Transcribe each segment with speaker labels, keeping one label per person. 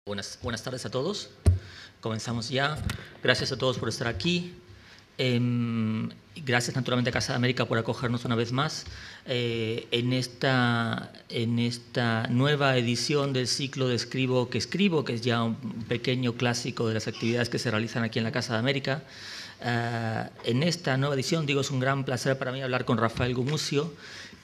Speaker 1: Buenas tardes a todos. Comenzamos ya. Gracias a todos por estar aquí. Gracias naturalmente a Casa de América por acogernos una vez más en esta nueva edición del ciclo de Escribo, que es ya un pequeño clásico de las actividades que se realizan aquí en la Casa de América. En esta nueva edición, es un gran placer para mí hablar con Rafael Gumucio,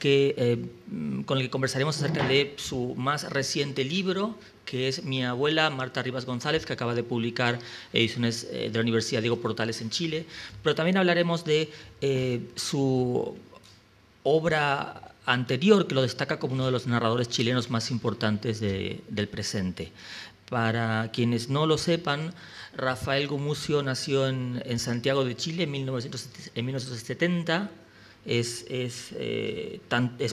Speaker 1: con el que conversaremos acerca de su más reciente libro, que es Mi abuela, Marta Rivas González, que acaba de publicar ediciones de la Universidad Diego Portales en Chile. Pero también hablaremos de su obra anterior, que lo destaca como uno de los narradores chilenos más importantes del presente. Para quienes no lo sepan, Rafael Gumucio nació en Santiago de Chile en 1970. Es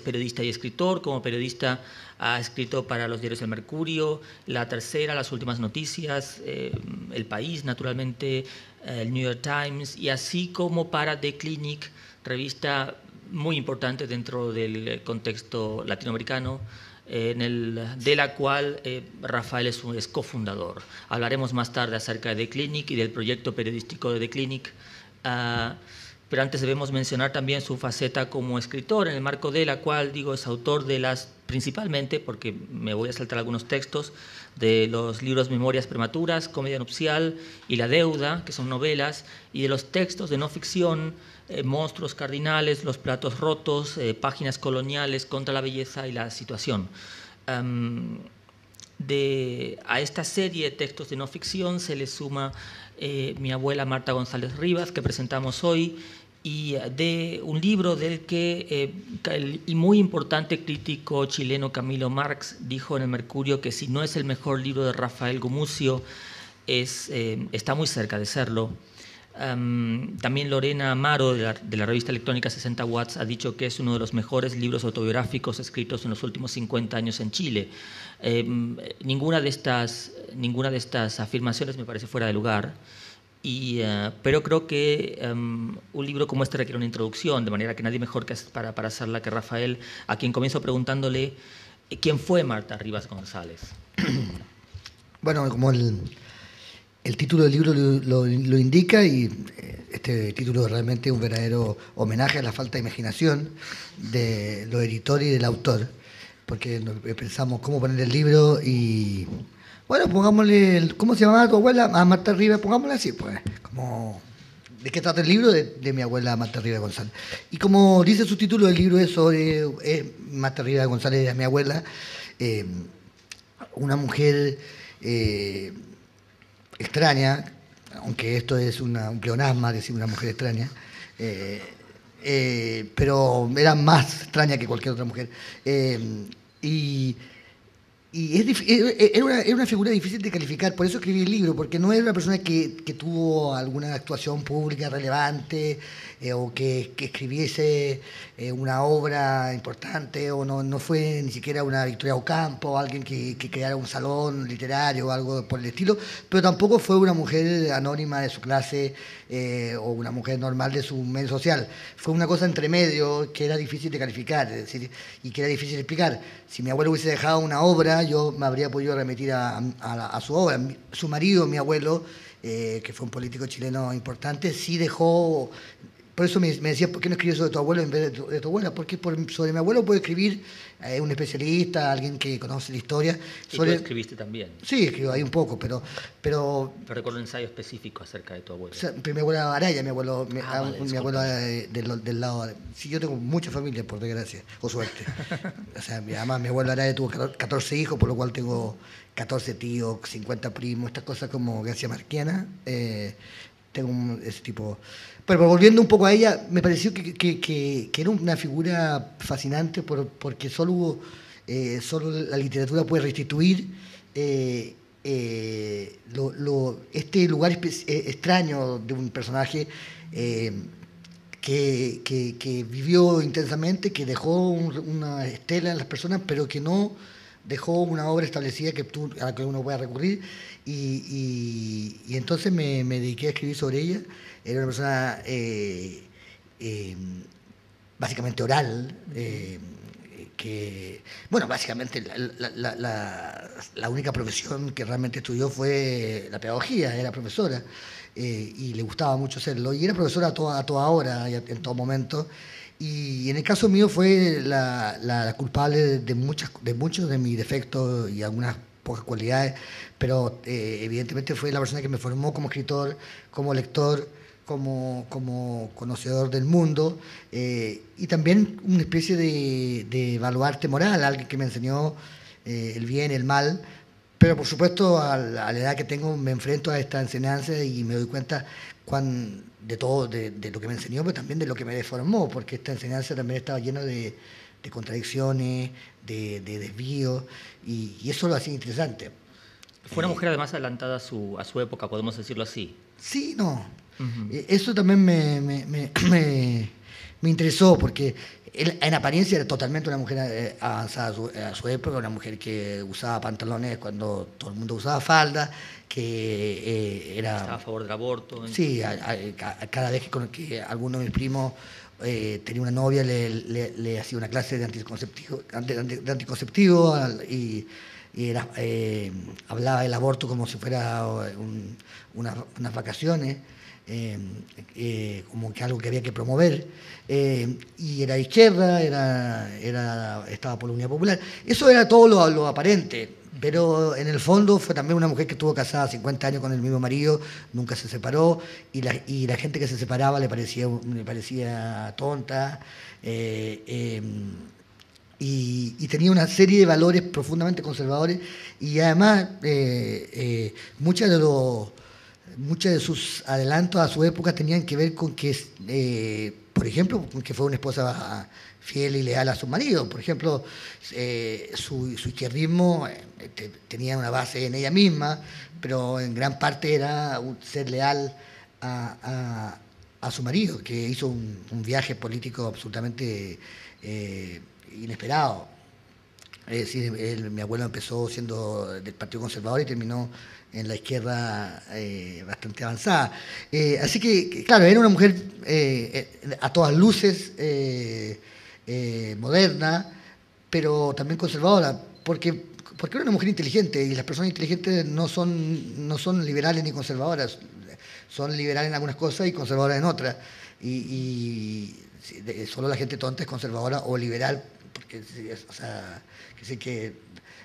Speaker 1: periodista y escritor. Como periodista ha escrito para los diarios El Mercurio, La Tercera, Las Últimas Noticias, El País, naturalmente, el New York Times, y así como para The Clinic, revista muy importante dentro del contexto latinoamericano, de la cual Rafael es cofundador. Hablaremos más tarde acerca de The Clinic y del proyecto periodístico de The Clinic. Pero antes debemos mencionar también su faceta como escritor, en el marco de la cual, es autor de principalmente, porque me voy a saltar algunos textos, de los libros Memorias Prematuras, Comedia Nupcial y La Deuda, que son novelas, y de los textos de no ficción, Monstruos Cardinales, Los Platos Rotos, Páginas Coloniales, Contra la Belleza y la Situación. A esta serie de textos de no ficción se le suma Mi abuela, Marta González Rivas, que presentamos hoy, y de un libro del que el muy importante crítico chileno Camilo Marx dijo en El Mercurio que si no es el mejor libro de Rafael Gumucio, está muy cerca de serlo. También Lorena Amaro, de la revista electrónica 60 Watts, ha dicho que es uno de los mejores libros autobiográficos escritos en los últimos 50 años en Chile. Ninguna de estas afirmaciones me parece fuera de lugar. Pero creo que un libro como este requiere una introducción, de manera que nadie mejor para hacerla que Rafael, a quien comienzo preguntándole ¿quién fue Marta Rivas González?
Speaker 2: Bueno, como el título del libro lo indica, y este título es realmente un verdadero homenaje a la falta de imaginación de los editores y del autor, porque pensamos cómo poner el libro y... Bueno, pongámosle, ¿cómo se llamaba tu abuela? A Marta Rivas, pongámosle así, pues. ¿De qué trata el libro? De mi abuela Marta Rivas González. Y como dice su título, el libro es sobre Marta Rivas González, era mi abuela, una mujer extraña, aunque esto es un pleonasma, decir una mujer extraña, pero era más extraña que cualquier otra mujer. Era una figura difícil de calificar, por eso escribí el libro, porque no era una persona que tuvo alguna actuación pública relevante o que escribiese una obra importante, o no fue ni siquiera una Victoria Ocampo, alguien que creara un salón literario o algo por el estilo, pero tampoco fue una mujer anónima de su clase o una mujer normal de su medio social. Fue una cosa entre medio que era difícil de calificar, es decir, y que era difícil de explicar. Si mi abuelo hubiese dejado una obra, yo me habría podido remitir a su obra. Su marido, mi abuelo, que fue un político chileno importante, sí dejó... Por eso me decía, ¿por qué no escribes sobre tu abuelo en vez de tu abuela? Porque sobre mi abuelo puede escribir un especialista, alguien que conoce la historia.
Speaker 1: Y tú escribiste también.
Speaker 2: Sí, escribo ahí un poco, pero
Speaker 1: recuerdo un ensayo específico acerca de tu abuelo.
Speaker 2: O sea, mi abuela Araya, mi abuelo
Speaker 1: vale,
Speaker 2: del lado... Sí, yo tengo mucha familia, por desgracia, o suerte. O sea, además mi abuelo Araya tuvo 14 hijos, por lo cual tengo 14 tíos, 50 primos, estas cosas como García Marquiana. Tengo ese tipo... Pero volviendo un poco a ella, me pareció que era una figura fascinante porque solo la literatura puede restituir este lugar extraño de un personaje que vivió intensamente, que dejó una estela en las personas, pero que no dejó una obra establecida a la que uno pueda recurrir. Y entonces me dediqué a escribir sobre ella. Era una persona básicamente oral, bueno, básicamente la única profesión que realmente estudió fue la pedagogía, era profesora, y le gustaba mucho hacerlo, y era profesora a toda hora, y en todo momento. Y en el caso mío fue la culpable de muchos de mis defectos y algunas pocas cualidades, pero evidentemente fue la persona que me formó como escritor, como lector, como conocedor del mundo, y también una especie de baluarte moral, alguien que me enseñó el bien, el mal, pero por supuesto a la edad que tengo me enfrento a esta enseñanza y me doy cuenta de todo, de lo que me enseñó, pero también de lo que me deformó, porque esta enseñanza también estaba llena de contradicciones, de desvíos, y eso lo hacía interesante.
Speaker 1: Fue una mujer además adelantada a su época, podemos decirlo así.
Speaker 2: Sí, no.
Speaker 1: Ujú.
Speaker 2: Eso también me interesó, porque en apariencia era totalmente una mujer avanzada a su época, una mujer que usaba pantalones cuando todo el mundo usaba falda, que
Speaker 1: Estaba a
Speaker 2: era...
Speaker 1: favor del aborto.
Speaker 2: Sí, cada vez que alguno de mis primos tenía una novia, le hacía una clase de anticonceptivo y hablaba del aborto como si fuera unas vacaciones, como que algo que había que promover, y era izquierda, estaba por la Unidad Popular. Eso era todo lo aparente, pero en el fondo fue también una mujer que estuvo casada 50 años con el mismo marido, nunca se separó, y la gente que se separaba le parecía tonta. Y tenía una serie de valores profundamente conservadores, y además muchos de sus adelantos a su época tenían que ver con que, por ejemplo, con que fue una esposa fiel y leal a su marido. Por ejemplo, su izquierdismo tenía una base en ella misma, pero en gran parte era ser leal a su marido, que hizo un viaje político absolutamente inesperado. Es decir, mi abuelo empezó siendo del Partido Conservador y terminó en la izquierda bastante avanzada. Así que, claro, era una mujer a todas luces moderna, pero también conservadora, porque era una mujer inteligente, y las personas inteligentes no son liberales ni conservadoras, son liberales en algunas cosas y conservadoras en otras. Solo la gente tonta es conservadora o liberal, porque, o sea, que sé que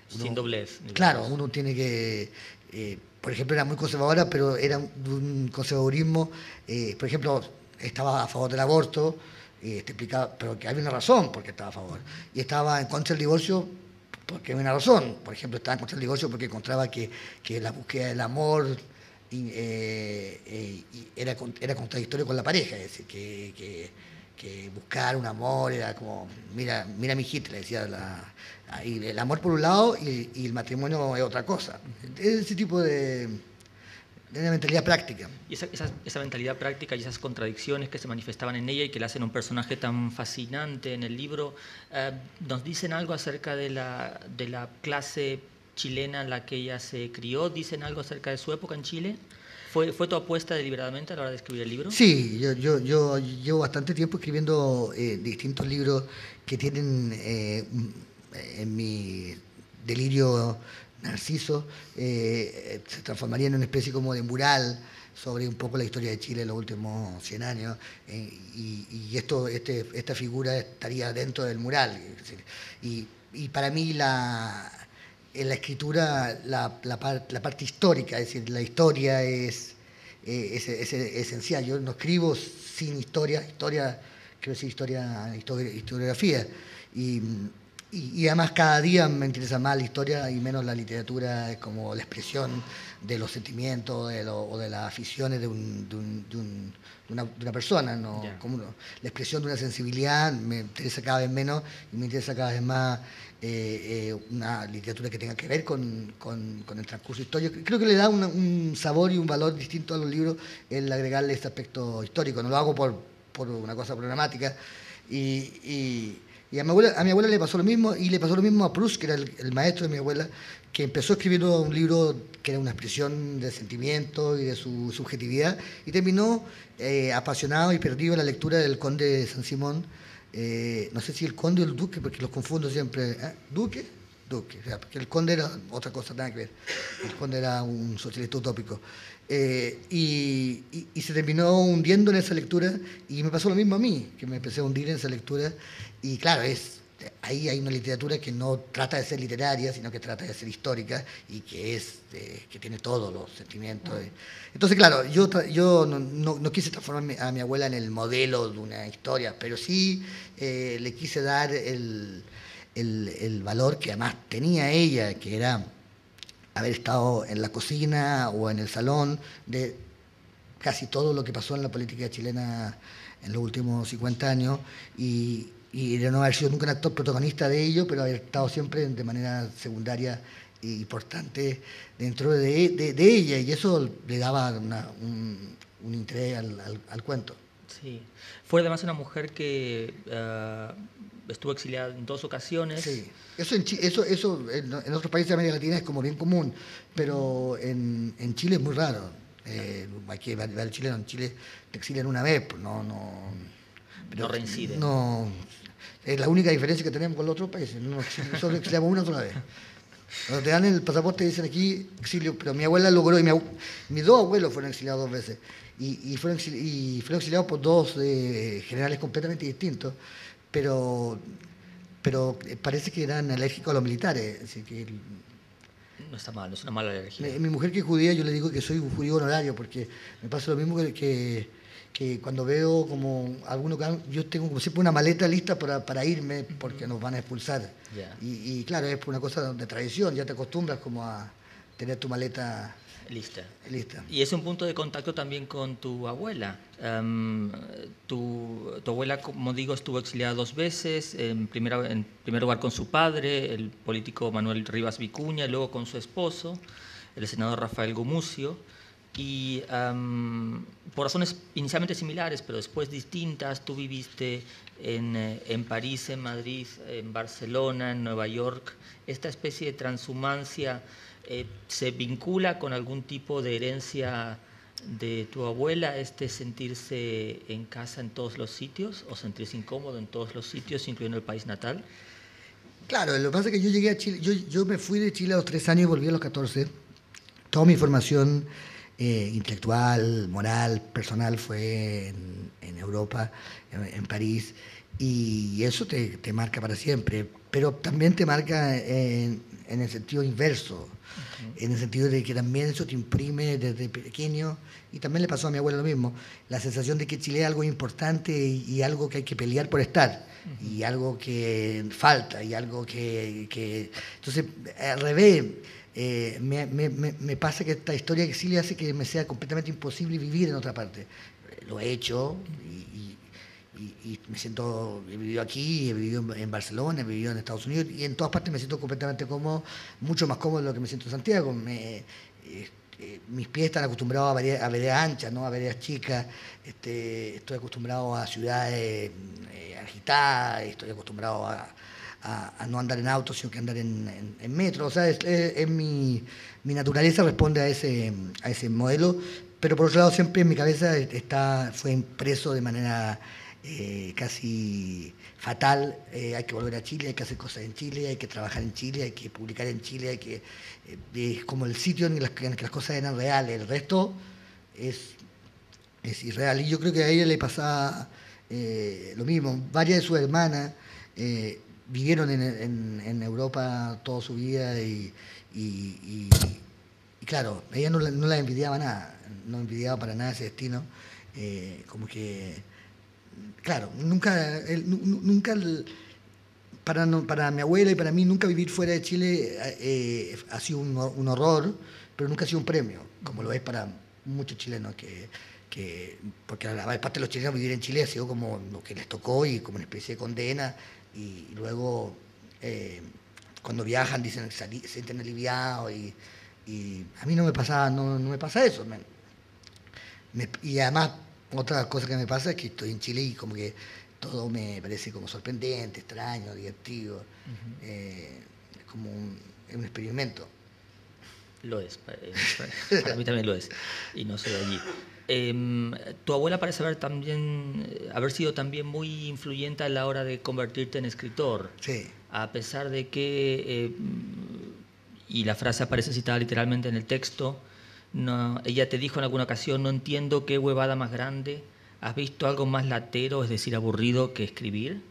Speaker 1: Sin doblez. Digamos.
Speaker 2: Claro, uno tiene que... por ejemplo, era muy conservadora, pero era un conservadurismo, por ejemplo, estaba a favor del aborto, te explicaba, pero que había una razón por qué estaba a favor. Y estaba en contra del divorcio porque había una razón. Por ejemplo, estaba en contra del divorcio porque encontraba que la búsqueda del amor era contradictorio con la pareja, es decir, que buscar un amor era como, mira mi hijita, le decía, y el amor por un lado y el matrimonio es otra cosa. Ese tipo de una mentalidad práctica.
Speaker 1: Y esa mentalidad práctica y esas contradicciones que se manifestaban en ella y que le hacen un personaje tan fascinante en el libro, ¿nos dicen algo acerca de la clase chilena en la que ella se crió? ¿Dicen algo acerca de su época en Chile? ¿Fue tu apuesta deliberadamente a la hora de escribir el libro?
Speaker 2: Sí, yo llevo bastante tiempo escribiendo distintos libros que tienen, en mi delirio narciso, se transformarían en una especie como de mural sobre un poco la historia de Chile en los últimos 100 años, y esta figura estaría dentro del mural. Es decir, y para mí en la escritura la parte histórica, es decir, la historia es esencial. Yo no escribo sin historia, quiero decir historiografía, y además cada día me interesa más la historia y menos la literatura como la expresión de los sentimientos o de las aficiones de una persona, ¿no?
Speaker 1: Yeah.
Speaker 2: Como la expresión de una sensibilidad me interesa cada vez menos, y me interesa cada vez más una literatura que tenga que ver con el transcurso histórico. Creo que le da un sabor y un valor distinto a los libros el agregarle este aspecto histórico. No lo hago por una cosa programática. Y a mi abuela le pasó lo mismo, y le pasó lo mismo a Proust, que era el maestro de mi abuela, que empezó escribiendo un libro que era una expresión de sentimiento y de su subjetividad, y terminó apasionado y perdido en la lectura del Conde de Saint-Simon, no sé si el conde o el duque, porque los confundo siempre. ¿Duque? Duque, o sea, porque el conde era otra cosa, nada que ver. El conde era un socialista utópico. Y se terminó hundiendo en esa lectura, y me pasó lo mismo a mí, que me empecé a hundir en esa lectura. Y claro, ahí hay una literatura que no trata de ser literaria, sino que trata de ser histórica, y que tiene todos los sentimientos. Entonces, claro, yo no quise transformar a mi abuela en el modelo de una historia, pero sí le quise dar el valor que además tenía ella, que era haber estado en la cocina o en el salón de casi todo lo que pasó en la política chilena en los últimos 50 años, y de no haber sido nunca un actor protagonista de ello, pero haber estado siempre de manera secundaria e importante dentro de ella, y eso le daba un interés al cuento.
Speaker 1: Sí. Fue además una mujer que estuvo exiliada en 2 ocasiones.
Speaker 2: Sí, eso en otros países de América Latina es como bien común, pero en Chile es muy raro. Aquí el chileno, en Chile te exilian una vez, pues
Speaker 1: no reinciden.
Speaker 2: No, es la única diferencia que tenemos con los otros países. Nosotros exiliamos una sola vez. Cuando te dan el pasaporte dicen aquí exilio, pero mi abuela logró, y mis 2 abuelos fueron exiliados 2 veces, y fueron exiliados por 2 generales completamente distintos, pero parece que eran alérgicos a los militares. Así que
Speaker 1: no está mal, no es una mala alergia.
Speaker 2: mi mujer, que es judía, yo le digo que soy un judío honorario, porque me pasa lo mismo que cuando veo como algunos, yo tengo como siempre una maleta lista para irme, porque nos van a expulsar.
Speaker 1: Yeah.
Speaker 2: Y claro, es una cosa de tradición, ya te acostumbras como a tener tu maleta lista.
Speaker 1: Y es un punto de contacto también con tu abuela. Tu abuela, como digo, estuvo exiliada 2 veces, en primer lugar con su padre, el político Manuel Rivas Vicuña, y luego con su esposo, el senador Rafael Gumucio, y por razones inicialmente similares, pero después distintas. Tú viviste en París, en Madrid, en Barcelona, en Nueva York. Esta especie de transhumancia ¿se vincula con algún tipo de herencia de tu abuela, sentirse en casa en todos los sitios o sentirse incómodo en todos los sitios, incluyendo el país natal?
Speaker 2: Claro, lo que pasa es que yo llegué a Chile, yo me fui de Chile a los 3 años y volví a los 14. Toda mi formación intelectual, moral, personal fue en Europa, en París, y eso te marca para siempre, pero también te marca en el sentido inverso, en el sentido de que también eso te imprime desde pequeño, y también le pasó a mi abuela lo mismo, la sensación de que Chile es algo importante y algo que hay que pelear por estar, y algo que falta, y algo que entonces, al revés, me pasa que esta historia de exilio hace que me sea completamente imposible vivir en otra parte. Lo he hecho y me siento, he vivido aquí, he vivido en Barcelona, he vivido en Estados Unidos, y en todas partes me siento completamente cómodo, mucho más cómodo de lo que me siento en Santiago. Mis pies están acostumbrados a veredas anchas, ¿no? A veredas chicas. Estoy acostumbrado a ciudades agitadas, estoy acostumbrado a no andar en auto, sino que andar en metro. O sea, mi naturaleza responde a ese modelo, pero por otro lado siempre en mi cabeza fue impreso de manera casi fatal. Hay que volver a Chile, hay que hacer cosas en Chile, hay que trabajar en Chile, hay que publicar en Chile, es como el sitio en el que las cosas eran reales. El resto es irreal, y yo creo que a ella le pasaba lo mismo. Varias de sus hermanas vivieron en Europa toda su vida, y claro, ella no la envidiaba nada, no envidiaba para nada ese destino. Como que, claro, nunca para mi abuela y para mí, nunca vivir fuera de Chile ha sido un horror, pero nunca ha sido un premio, como lo es para muchos chilenos, porque a la parte de los chilenos vivir en Chile ha sido como lo que les tocó y como una especie de condena, y luego cuando viajan dicen que se sienten aliviados, y a mí no me pasa eso. Y además, otra cosa que me pasa es que estoy en Chile y como que todo me parece como sorprendente, extraño, divertido. Es como un experimento.
Speaker 1: Lo es, para mí también lo es, y no solo allí. Tu abuela parece haber sido también muy influyente a la hora de convertirte en escritor,
Speaker 2: Sí.
Speaker 1: a pesar de que, y la frase aparece citada literalmente en el texto, no, ella te dijo en alguna ocasión: no entiendo qué huevada más grande, ¿has visto algo más latero, es decir, aburrido, que escribir?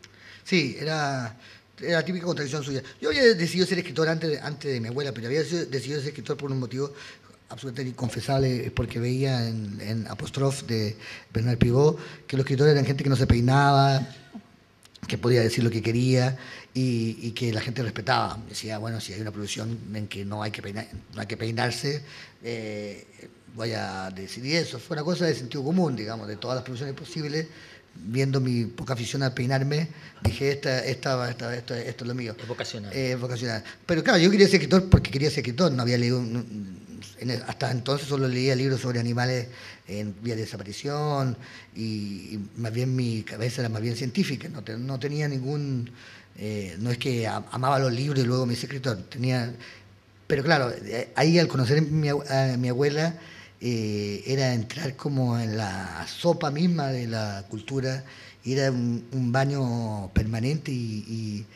Speaker 2: Sí, era la típica contradicción suya. Yo había decidido ser escritor antes de mi abuela, pero había decidido ser escritor por un motivo absolutamente inconfesable, es porque veía en Apostrophe de Bernard Pivot que los escritores eran gente que no se peinaba, que podía decir lo que quería y que la gente respetaba. Decía, bueno, si hay una producción en que no hay que, no hay que peinarse, voy a decidir eso. Fue una cosa de sentido común, digamos, de todas las producciones posibles. Viendo mi poca afición a peinarme, dije, esto es lo mío.
Speaker 1: Es vocacional.
Speaker 2: Vocacional. Pero claro, yo quería ser escritor porque quería ser escritor. No había leído, hasta entonces solo leía libros sobre animales en vía de desaparición y más bien mi cabeza era más bien científica. No tenía ningún... no es que amaba los libros y luego me hice escritor. Pero claro, ahí al conocer a mi abuela... era entrar como en la sopa misma de la cultura, y era un baño permanente y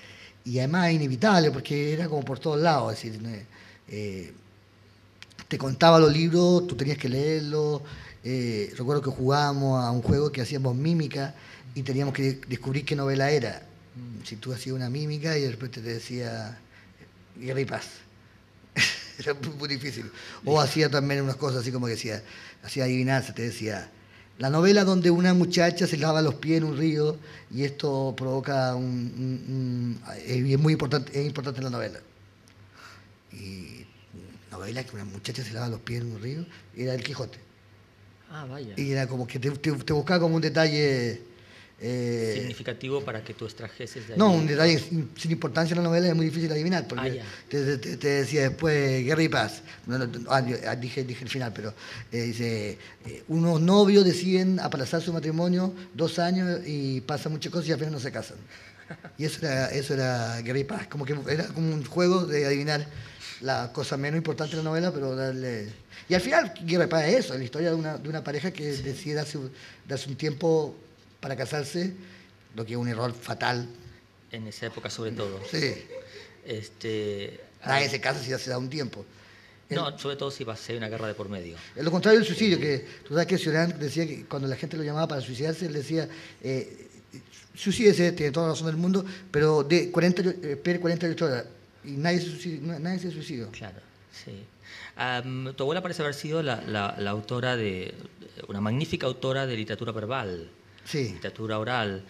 Speaker 2: además inevitable, porque era como por todos lados. Es decir, te contaba los libros, tú tenías que leerlos. Recuerdo que jugábamos a un juego que hacíamos mímica y teníamos que descubrir qué novela era. Si tú hacías una mímica y de repente te decía Guerra y Paz. Era muy difícil. O hacía también unas cosas así como que hacía adivinanza, te decía, la novela donde una muchacha se lava los pies en un río y esto provoca es muy importante, es importante en la novela. Y novela que una muchacha se lava los pies en un río, era El Quijote.
Speaker 1: Ah, vaya.
Speaker 2: Y era como que te buscaba como un detalle...
Speaker 1: significativo para que tú extrajeses de ahí.
Speaker 2: No, un detalle sin importancia en la novela es muy difícil de adivinar, porque te decía después Guerra y Paz. Dije el final, pero dice, unos novios deciden aplazar su matrimonio 2 años y pasan muchas cosas y al final no se casan. Y eso era Guerra y Paz, como que era como un juego de adivinar la cosa menos importante de la novela, pero darle... Y al final Guerra y Paz es eso, la historia de una pareja que decide darse un tiempo para casarse, lo que es un error fatal.
Speaker 1: En esa época sobre todo.
Speaker 2: Sí. Nadie se casa si ya se da un tiempo.
Speaker 1: No, sobre todo si va a ser una guerra de por medio.
Speaker 2: Es lo contrario del suicidio, que tú sabes que Cioran decía que cuando la gente lo llamaba para suicidarse, él decía, suicídese, tiene toda la razón del mundo, pero espere 48 horas. Y nadie se suicidó.
Speaker 1: Claro, sí. Tu abuela parece haber sido la autora una magnífica autora de literatura verbal.
Speaker 2: Sí.
Speaker 1: Literatura oral.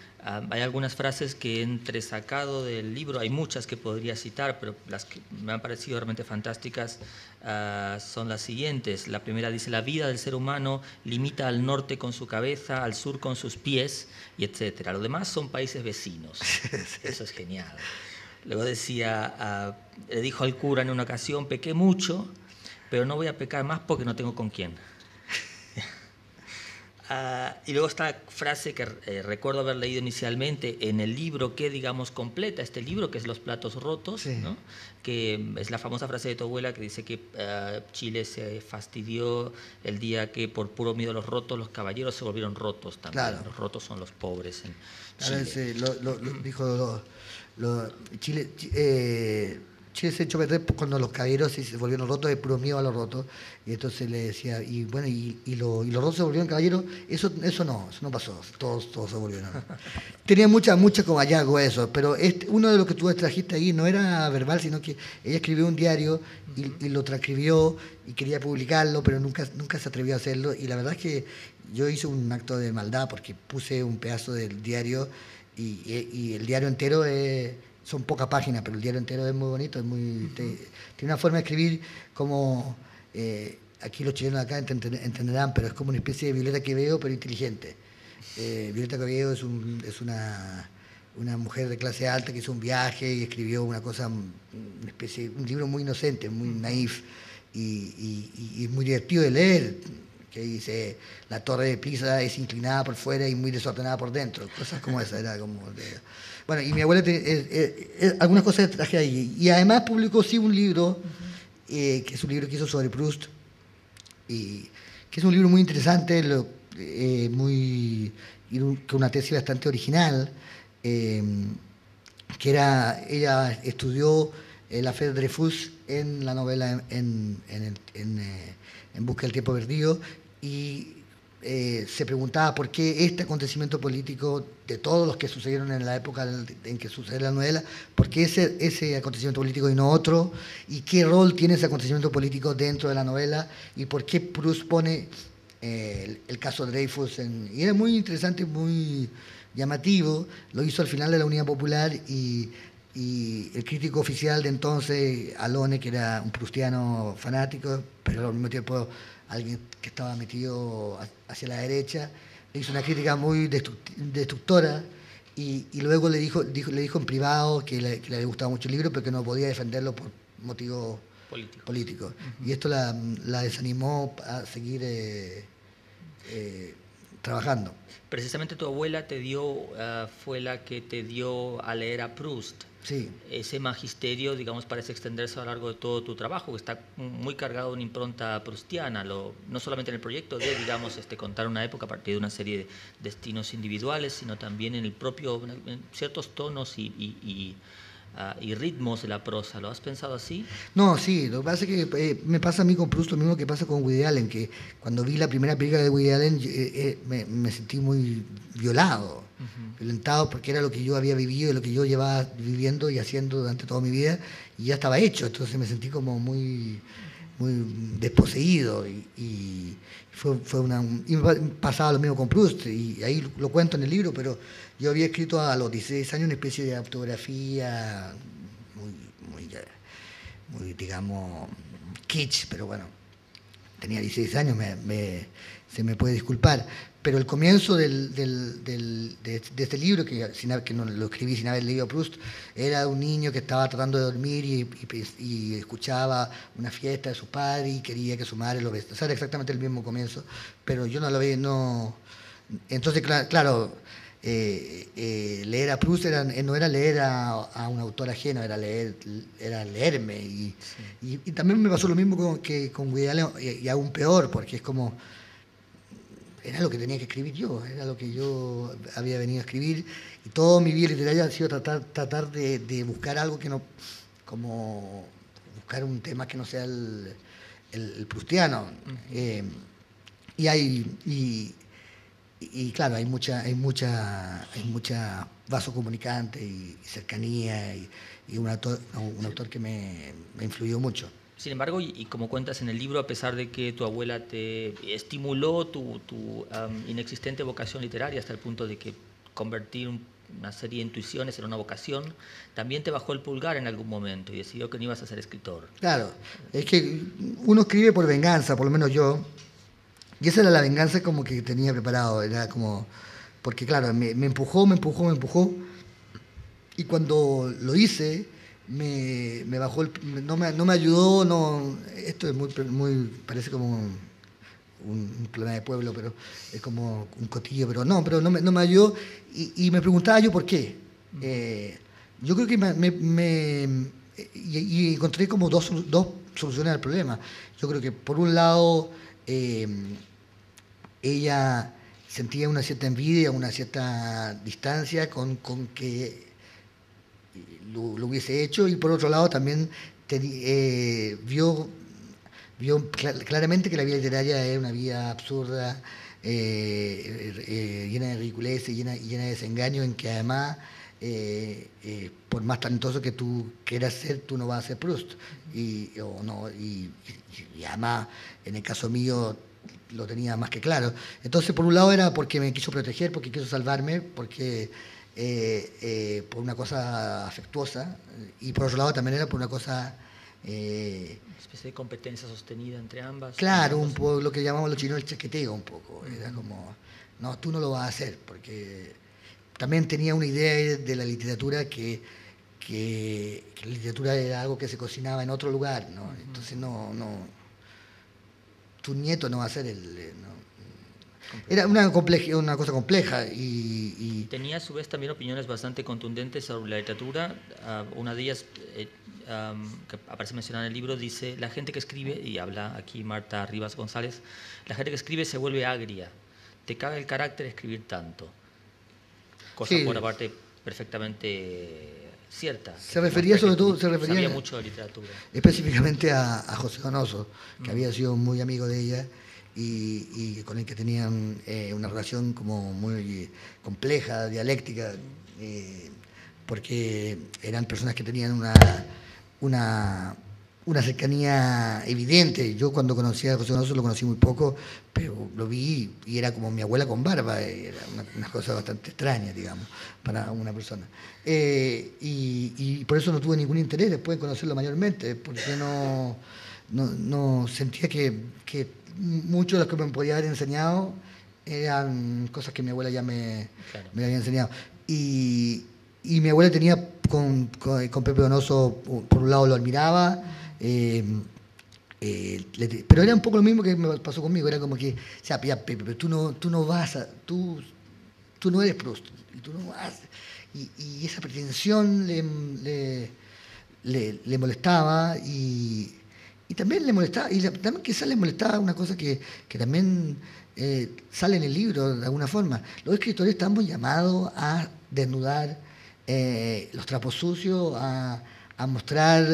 Speaker 1: Hay algunas frases que he entresacado del libro, hay muchas que podría citar, pero las que me han parecido realmente fantásticas son las siguientes. La primera dice: la vida del ser humano limita al norte con su cabeza, al sur con sus pies, y etcétera. Los demás son países vecinos. Eso es genial. Luego decía, le dijo al cura en una ocasión: pequé mucho, pero no voy a pecar más porque no tengo con quién. Y luego esta frase que recuerdo haber leído inicialmente en el libro que, digamos, completa este libro, que es Los platos rotos, sí, ¿no? Que es la famosa frase de tu abuela que dice que Chile se fastidió el día que por puro miedo a los rotos los caballeros se volvieron rotos también. Claro. Los rotos son los pobres en Chile.
Speaker 2: Claro, dijo Chile se echó a perder cuando los caballeros se volvieron rotos de puro miedo a los rotos, y entonces le decía, y bueno, y los rotos se volvieron caballeros, eso no pasó, todos se volvieron. Tenía muchas como hallazgo eso, pero uno de los que tú trajiste ahí no era verbal, sino que ella escribió un diario y lo transcribió y quería publicarlo, pero nunca se atrevió a hacerlo, y la verdad es que yo hice un acto de maldad porque puse un pedazo del diario y el diario entero son pocas páginas, pero el diario entero es muy bonito, tiene una forma de escribir como, aquí los chilenos acá entenderán, pero es como una especie de Violeta Quevedo, pero inteligente. Violeta Quevedo es una mujer de clase alta que hizo un viaje y escribió un libro muy inocente, muy naif, y muy divertido de leer, que dice, la torre de Pisa es inclinada por fuera y muy desordenada por dentro, cosas como esa, era como... Bueno, y mi abuela, algunas cosas traje ahí. Y además publicó sí un libro que es un libro que hizo sobre Proust, y que es un libro muy interesante, con una tesis bastante original, que era, ella estudió la Fête Dreyfus en la novela en Busca del tiempo perdido, y se preguntaba por qué este acontecimiento político, de todos los que sucedieron en la época en que sucede la novela, por qué ese acontecimiento político y no otro, y qué rol tiene ese acontecimiento político dentro de la novela, y por qué Proust pone el caso Dreyfus y era muy interesante, muy llamativo. Lo hizo al final de la Unidad Popular, y el crítico oficial de entonces, Alone, que era un proustiano fanático, pero al mismo tiempo alguien que estaba metido hacia la derecha, le hizo una crítica muy destructora, y luego le dijo en privado que le había gustado mucho el libro, pero que no podía defenderlo por motivos políticos. Y esto la desanimó a seguir trabajando.
Speaker 1: Precisamente tu abuela fue la que te dio a leer a Proust.
Speaker 2: Sí.
Speaker 1: Ese magisterio, digamos, parece extenderse a lo largo de todo tu trabajo, que está muy cargado de una impronta proustiana, no solamente en el proyecto de, digamos, contar una época a partir de una serie de destinos individuales, sino también en en ciertos tonos y ritmos de la prosa. ¿Lo has pensado así?
Speaker 2: No, sí, lo que pasa es que me pasa a mí con Proust lo mismo que pasa con Woody Allen, que cuando vi la primera película de Woody Allen me sentí muy violado, violentado, porque era lo que yo había vivido y lo que yo llevaba viviendo y haciendo durante toda mi vida, y ya estaba hecho, entonces me sentí como muy desposeído, y me pasaba lo mismo con Proust, y ahí lo cuento en el libro, pero yo había escrito a los 16 años una especie de autografía muy, digamos, kitsch, pero bueno, tenía 16 años, se me puede disculpar. Pero el comienzo de este libro, que no lo escribí sin haber leído a Proust, era un niño que estaba tratando de dormir y escuchaba una fiesta de su padre y quería que su madre lo besara. O sea, era exactamente el mismo comienzo, pero yo no lo veía, no. Entonces, claro, leer a Proust no era leer a un autor ajeno, era leerme. Y también me pasó lo mismo que con Woody Allen, y aún peor, porque es como, era lo que tenía que escribir yo, era lo que yo había venido a escribir, y toda mi vida literaria ha sido tratar de buscar algo que no, como buscar un tema que no sea el proustiano. Y claro, hay mucha vaso comunicante y cercanía, y un autor que me influyó mucho.
Speaker 1: Sin embargo, y como cuentas en el libro, a pesar de que tu abuela te estimuló tu inexistente vocación literaria hasta el punto de que convertir una serie de intuiciones en una vocación, también te bajó el pulgar en algún momento y decidió que no ibas a ser escritor.
Speaker 2: Claro, es que uno escribe por venganza, por lo menos yo. Y esa era la venganza como que tenía preparado, era como, porque claro, me empujó, y cuando lo hice, me bajó, no me ayudó, no, esto es parece como un problema de pueblo, pero es como un cotillo, pero no me ayudó, y me preguntaba yo por qué. Yo creo que y encontré como dos soluciones al problema. Yo creo que por un lado, ella sentía una cierta envidia, una cierta distancia con que lo hubiese hecho, y por otro lado también vio claramente que la vida literaria era una vida absurda, llena de ridiculeces, llena de desengaño, en que además, por más talentoso que tú quieras ser, tú no vas a ser Proust. Y además, en el caso mío, lo tenía más que claro. Entonces, por un lado era porque me quiso proteger, porque quiso salvarme, porque por una cosa afectuosa, y por otro lado también era por una cosa...
Speaker 1: una especie de competencia sostenida entre ambas.
Speaker 2: Claro, un poco lo que llamamos los chinos el chaqueteo, un poco. Era como, no, tú no lo vas a hacer, porque también tenía una idea de la literatura que la literatura era algo que se cocinaba en otro lugar, ¿no? Entonces tu nieto no va a ser era una cosa compleja.
Speaker 1: Tenía a su vez también opiniones bastante contundentes sobre la literatura. Una de ellas que aparece mencionada en el libro, dice, la gente que escribe, y habla aquí Marta Rivas González, la gente que escribe se vuelve agria, te caga el carácter escribir tanto. Cosa
Speaker 2: Sí,
Speaker 1: por aparte perfectamente cierta.
Speaker 2: se refería sobre todo, se refería
Speaker 1: sabía mucho de literatura.
Speaker 2: específicamente a José Donoso, que había sido muy amigo de ella y con el que tenían una relación como muy compleja, dialéctica, porque eran personas que tenían una, una cercanía evidente. Yo cuando conocí a José Donoso lo conocí muy poco, pero lo vi y era como mi abuela con barba, era una cosa bastante extraña, digamos, para una persona. Y por eso no tuve ningún interés después de conocerlo mayormente, porque no sentía que mucho de lo que me podía haber enseñado eran cosas que mi abuela ya
Speaker 1: Claro.
Speaker 2: me había enseñado. Y mi abuela tenía con Pepe Donoso, por un lado lo admiraba, pero era un poco lo mismo que me pasó conmigo, era como que, o sea, ya, Pepe, pero tú no vas a, tú no eres Proust, y tú no vas. Y esa pretensión le molestaba y también le molestaba, también quizás le molestaba una cosa que también sale en el libro de alguna forma. Los escritores estamos llamados a desnudar los trapos sucios, a mostrar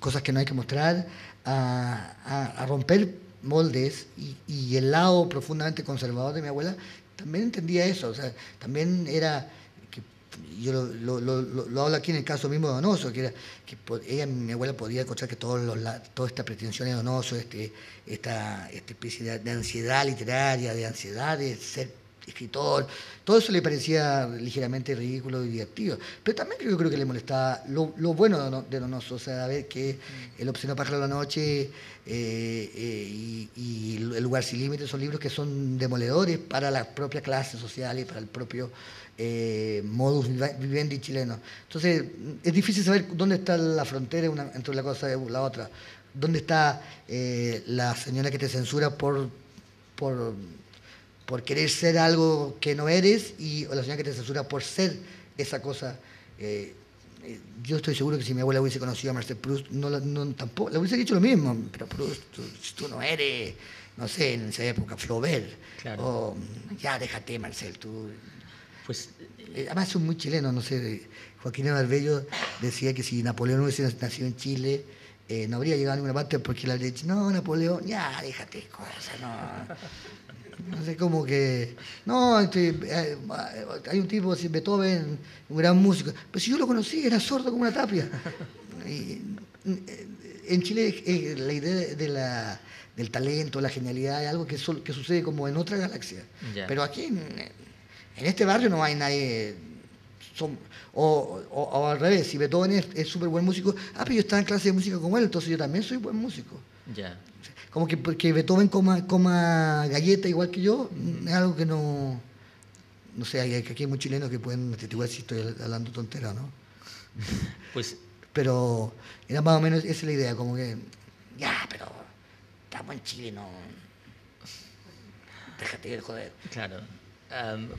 Speaker 2: cosas que no hay que mostrar, a romper moldes y el lado profundamente conservador de mi abuela también entendía eso, o sea, también era que yo lo hablo aquí en el caso mismo de Donoso, que era que ella, mi abuela, podía escuchar que toda esta pretensión de Donoso, esta especie de ansiedad literaria, de ansiedad de ser escritor, todo eso le parecía ligeramente ridículo y divertido. Pero también yo creo que le molestaba lo bueno de Donoso, o sea, ver que El obsceno pájaro de la noche y El lugar sin límites son libros que son demoledores para la propia clase social y para el propio modus vivendi chileno. Entonces, es difícil saber dónde está la frontera entre una cosa y la otra. ¿Dónde está la señora que te censura por, por querer ser algo que no eres o la señora que te censura por ser esa cosa? Yo estoy seguro que si mi abuela hubiese conocido a Marcel Proust, tampoco, le hubiese dicho lo mismo, pero Proust, tú no eres, no sé, en esa época, Flaubert,
Speaker 1: Claro.
Speaker 2: o ya déjate, Marcel, tú...
Speaker 1: Pues,
Speaker 2: además son muy chilenos, no sé, Joaquín Barbello decía que si Napoleón hubiese nacido en Chile, no habría llegado a ninguna parte porque le habría dicho, no, Napoleón, ya déjate cosas, no sé, como que... No, hay un tipo, Beethoven, un gran músico. Pero si yo lo conocí, era sordo como una tapia. Y, en Chile la idea del talento, la genialidad, es algo que sucede como en otra galaxia.
Speaker 1: ya.
Speaker 2: Pero aquí, en este barrio, no hay nadie... son- o al revés, si Beethoven es súper buen músico, pero yo estaba en clase de música con él, entonces yo también soy buen músico.
Speaker 1: Ya.
Speaker 2: Como que porque Beethoven coma galleta igual que yo, es algo que no sé, aquí hay muchos chilenos que pueden atestiguar si estoy hablando tontera, ¿no?
Speaker 1: Pues,
Speaker 2: Pero era más o menos esa es la idea, como que, ya, pero estamos en Chile, no, déjate de joder.
Speaker 1: claro.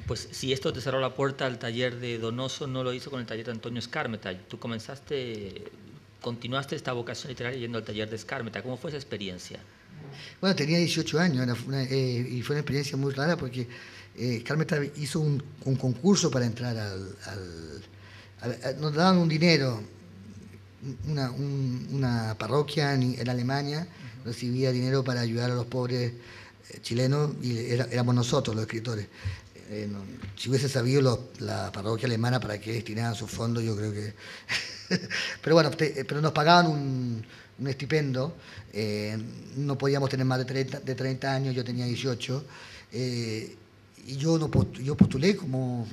Speaker 1: Pues si esto te cerró la puerta al taller de Donoso, no lo hizo con el taller de Antonio Skármeta. Tú continuaste esta vocación literaria yendo al taller de Skármeta. ¿Cómo fue esa experiencia?
Speaker 2: Bueno, tenía 18 años y fue una experiencia muy rara porque Carmeta hizo un concurso para entrar nos daban un dinero, una parroquia en Alemania recibía dinero para ayudar a los pobres chilenos y éramos nosotros los escritores. Si hubiese sabido la parroquia alemana para qué destinaban sus fondos, yo creo que... pero bueno, pero nos pagaban un estipendio, no podíamos tener más de 30 años, yo tenía 18, y yo postulé como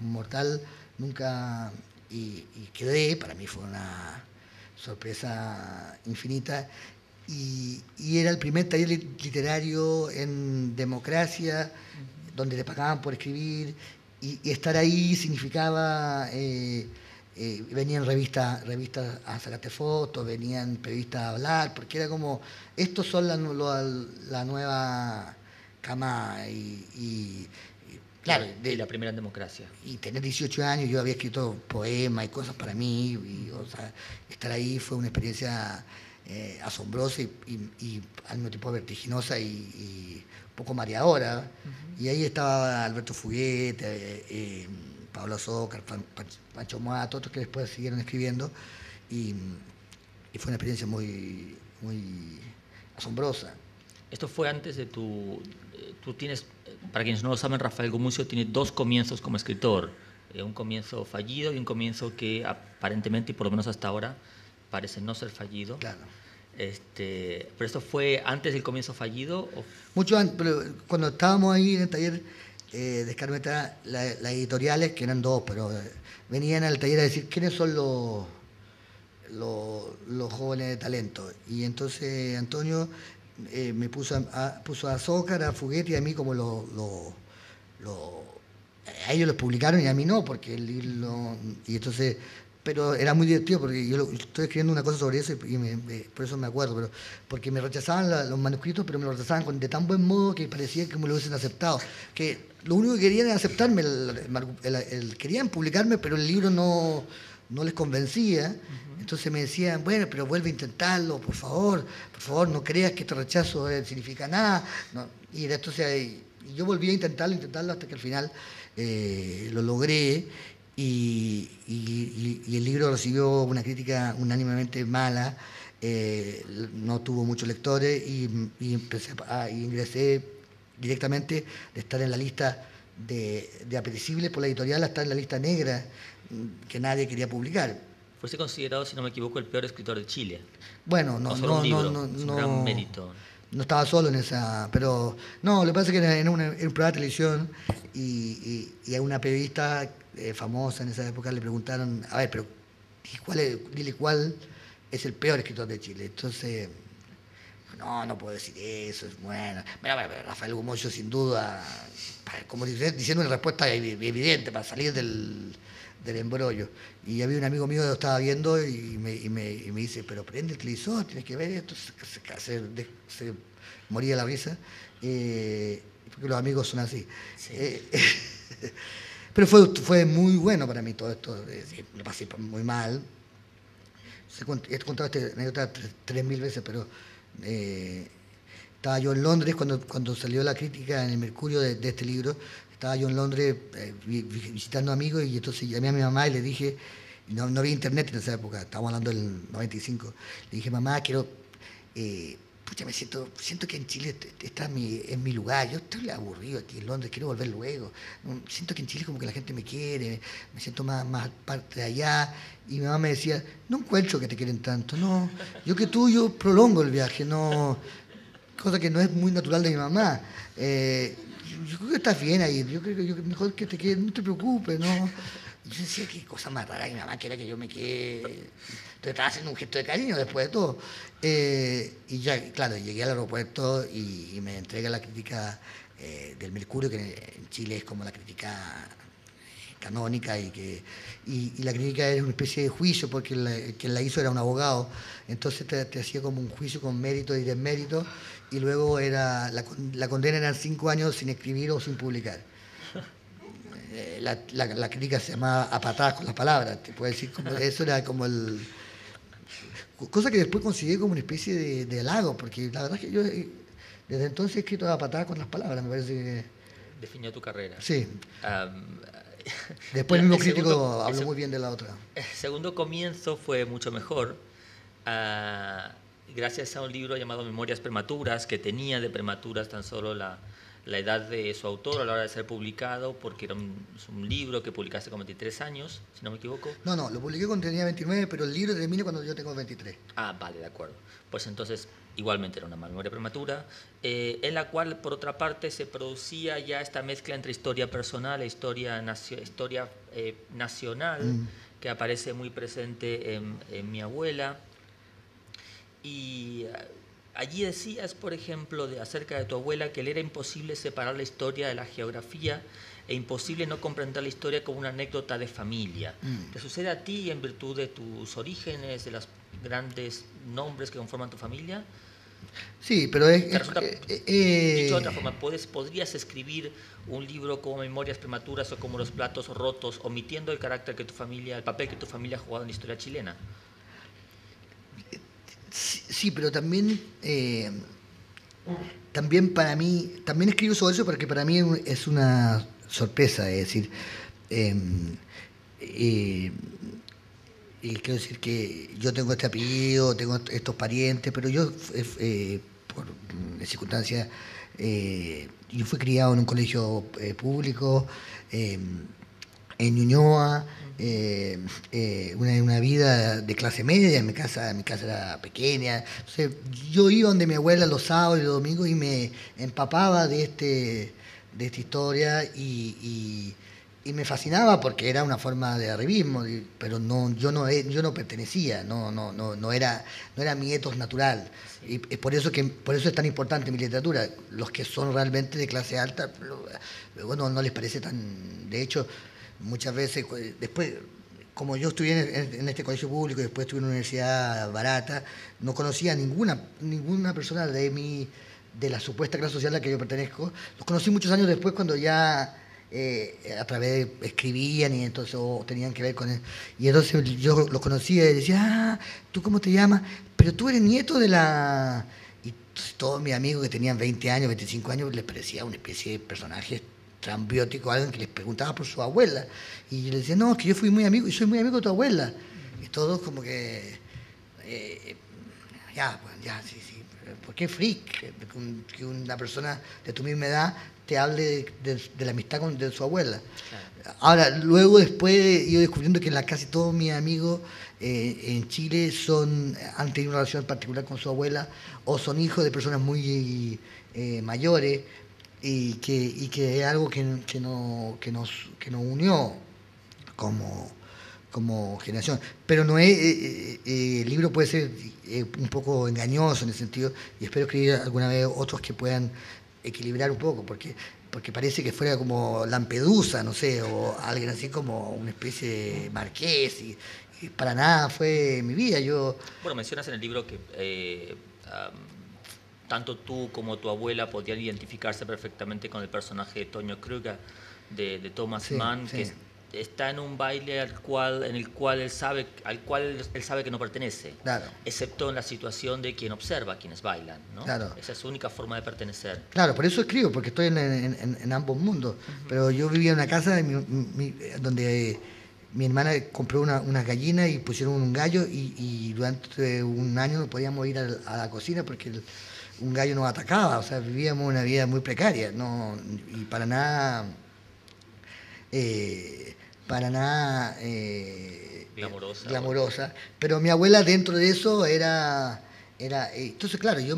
Speaker 2: mortal, nunca, y quedé, para mí fue una sorpresa infinita, y era el primer taller literario en democracia, donde te pagaban por escribir, y estar ahí significaba... venían revistas a sacarte fotos, venían periodistas a hablar, porque era como, estos son la nueva cama y Claro,
Speaker 1: y la primera en democracia.
Speaker 2: Y tener 18 años, yo había escrito poemas y cosas para mí, y, o sea, estar ahí fue una experiencia asombrosa y al mismo tiempo vertiginosa y un poco mareadora. Y ahí estaba Alberto Fuguet, Pablo Azócar, Pancho Moato, otros que después siguieron escribiendo, y, y fue una experiencia muy, muy asombrosa.
Speaker 1: Esto fue antes de tu... Tú tienes, para quienes no lo saben, Rafael Gumucio tiene dos comienzos como escritor. Un comienzo fallido y un comienzo que aparentemente, y por lo menos hasta ahora, parece no ser fallido.
Speaker 2: Claro.
Speaker 1: ¿Pero esto fue antes del comienzo fallido?
Speaker 2: Mucho antes, pero cuando estábamos ahí en el taller de Escarmeta, las editoriales, que eran dos, pero venían al taller a decir quiénes son los jóvenes de talento. Y entonces Antonio me puso a Azócar, a Fuguet y a mí como a ellos los publicaron y a mí no, porque el libro... Y entonces... Pero era muy divertido porque yo estoy escribiendo una cosa sobre eso y por eso me acuerdo, pero porque me rechazaban los manuscritos, pero me los rechazaban de tan buen modo que parecía que me lo hubiesen aceptado. Que lo único que querían era aceptarme, querían publicarme, pero el libro no les convencía. Entonces me decían, bueno, pero vuelve a intentarlo, por favor, no creas que este rechazo significa nada. No. Y entonces yo volví a intentarlo hasta que al final lo logré. Y el libro recibió una crítica unánimemente mala, no tuvo muchos lectores y ingresé directamente de estar en la lista de apetecibles por la editorial a estar en la lista negra que nadie quería publicar.
Speaker 1: Fuiste considerado, si no me equivoco, el peor escritor de Chile.
Speaker 2: Bueno, no,
Speaker 1: es un gran mérito.
Speaker 2: No estaba solo en esa, pero no, lo que pasa es que era en un programa de televisión y a una periodista famosa en esa época le preguntaron, a ver, pero dile cuál es el peor escritor de Chile. Entonces, no puedo decir eso, es bueno. Mira, Rafael Gumucio sin duda, como diciendo una respuesta evidente para salir del embrollo. Y había un amigo mío que lo estaba viendo y me dice, pero prende el televisor, tienes que ver esto. Se moría la risa, porque los amigos son así. Sí. Pero fue muy bueno para mí todo esto. Lo pasé muy mal. He contado esta anécdota 3.000 veces, pero estaba yo en Londres cuando salió la crítica en el Mercurio de este libro. Estaba yo en Londres visitando amigos y entonces llamé a mi mamá y le dije, no había internet en esa época, estábamos hablando del 95, le dije, mamá, quiero, pucha, siento que en Chile está en mi lugar, yo estoy aburrido aquí en Londres, quiero volver luego, siento que en Chile como que la gente me quiere, me siento más parte de allá, y mi mamá me decía, no encuentro que te quieren tanto, no, yo prolongo el viaje, no, cosa que no es muy natural de mi mamá. Yo creo que estás bien ahí, yo creo que mejor que te quedes, no te preocupes, ¿no? Y yo decía, qué cosa más rara que mi mamá quiera que yo me quede. Entonces estaba haciendo un gesto de cariño después de todo. Y ya, claro, llegué al aeropuerto y me entrega la crítica del Mercurio, que en Chile es como la crítica canónica y la crítica era una especie de juicio porque quien la hizo era un abogado, entonces te hacía como un juicio con mérito y desmérito y luego era la condena eran 5 años sin escribir o sin publicar. La crítica se llamaba A patadas con las palabras, te puedo decir, eso era como cosa que después consideré como una especie de halago, porque la verdad es que yo desde entonces he escrito A patadas con las palabras, me parece que
Speaker 1: definió tu carrera.
Speaker 2: Sí. Después el mismo crítico habló muy bien de la otra.
Speaker 1: El segundo comienzo fue mucho mejor, gracias a un libro llamado Memorias Prematuras, que tenía de prematuras tan solo la edad de su autor a la hora de ser publicado, porque era un libro que publicaste con 23 años, si no me equivoco.
Speaker 2: No, lo publiqué cuando tenía 29, pero el libro termina cuando yo tengo 23.
Speaker 1: Vale, de acuerdo. Pues entonces, igualmente era una memoria prematura, en la cual, por otra parte, se producía ya esta mezcla entre historia personal e historia nacional, que aparece muy presente en Mi abuela. Y allí decías, por ejemplo, acerca de tu abuela, que le era imposible separar la historia de la geografía e imposible no comprender la historia como una anécdota de familia. ¿Te sucede a ti en virtud de tus orígenes, de los grandes nombres que conforman tu familia?
Speaker 2: Sí, pero
Speaker 1: ¿Te resulta, dicho de otra forma, podrías escribir un libro como Memorias Prematuras o como Los Platos Rotos, omitiendo el carácter que tu familia, el papel que tu familia ha jugado en la historia chilena?
Speaker 2: sí, sí, pero también, también para mí, también escribo sobre eso porque para mí es una sorpresa, es decir, eh, eh, y quiero decir que yo tengo este apellido, tengo estos parientes, pero yo, por circunstancias, yo fui criado en un colegio público, eh, en Ñuñoa, una vida de clase media, mi casa era pequeña. Entonces, yo iba donde mi abuela los sábados y los domingos y me empapaba de esta historia y me fascinaba porque era una forma de arribismo, pero no, yo no pertenecía, no era mi ethos natural.
Speaker 1: Sí.
Speaker 2: Y es por eso es tan importante mi literatura. Los que son realmente de clase alta, bueno, no les parece tan. De hecho, muchas veces, después, como yo estudié en este colegio público y después estuve en una universidad barata, no conocía ninguna persona de la supuesta clase social a la que yo pertenezco. Los conocí muchos años después cuando ya a través escribían y entonces tenían que ver con él. Y entonces yo los conocía y decía, ¿tú cómo te llamas? Pero tú eres nieto de la. Y todos mis amigos que tenían 20 años, 25 años, les parecía una especie de personaje transbiótico, alguien que les preguntaba por su abuela. Y yo les decía, no, es que yo fui muy amigo, y soy muy amigo de tu abuela. Y todos como que, ya, pues, ya, sí, sí. ¿Por qué freak? Que una persona de tu misma edad te hable de la amistad de su abuela. Claro. Ahora, luego después he ido descubriendo que casi todos mis amigos en Chile han tenido una relación particular con su abuela o son hijos de personas muy mayores y que es algo que nos unió como generación. Pero no es, el libro puede ser un poco engañoso en ese sentido y espero escribir alguna vez otros que puedan equilibrar un poco, porque parece que fuera como Lampedusa, no sé, o alguien así como una especie de marqués, y para nada fue mi vida.
Speaker 1: Bueno, mencionas en el libro que tanto tú como tu abuela podían identificarse perfectamente con el personaje de Toño Kruger, de Thomas
Speaker 2: Sí,
Speaker 1: Mann,
Speaker 2: sí.
Speaker 1: que está en un baile al cual él sabe que no pertenece,
Speaker 2: Claro.
Speaker 1: excepto en la situación de quien observa a quienes bailan, ¿no?
Speaker 2: Claro.
Speaker 1: Esa es su única forma de pertenecer.
Speaker 2: Claro, por eso escribo, porque estoy en ambos mundos. Pero yo vivía en una casa donde mi hermana compró unas gallinas y pusieron un gallo y durante un año no podíamos ir a la cocina porque un gallo nos atacaba. O sea, vivíamos una vida muy precaria, no, y para nada
Speaker 1: Glamorosa.
Speaker 2: glamorosa. Pero mi abuela dentro de eso entonces, claro, y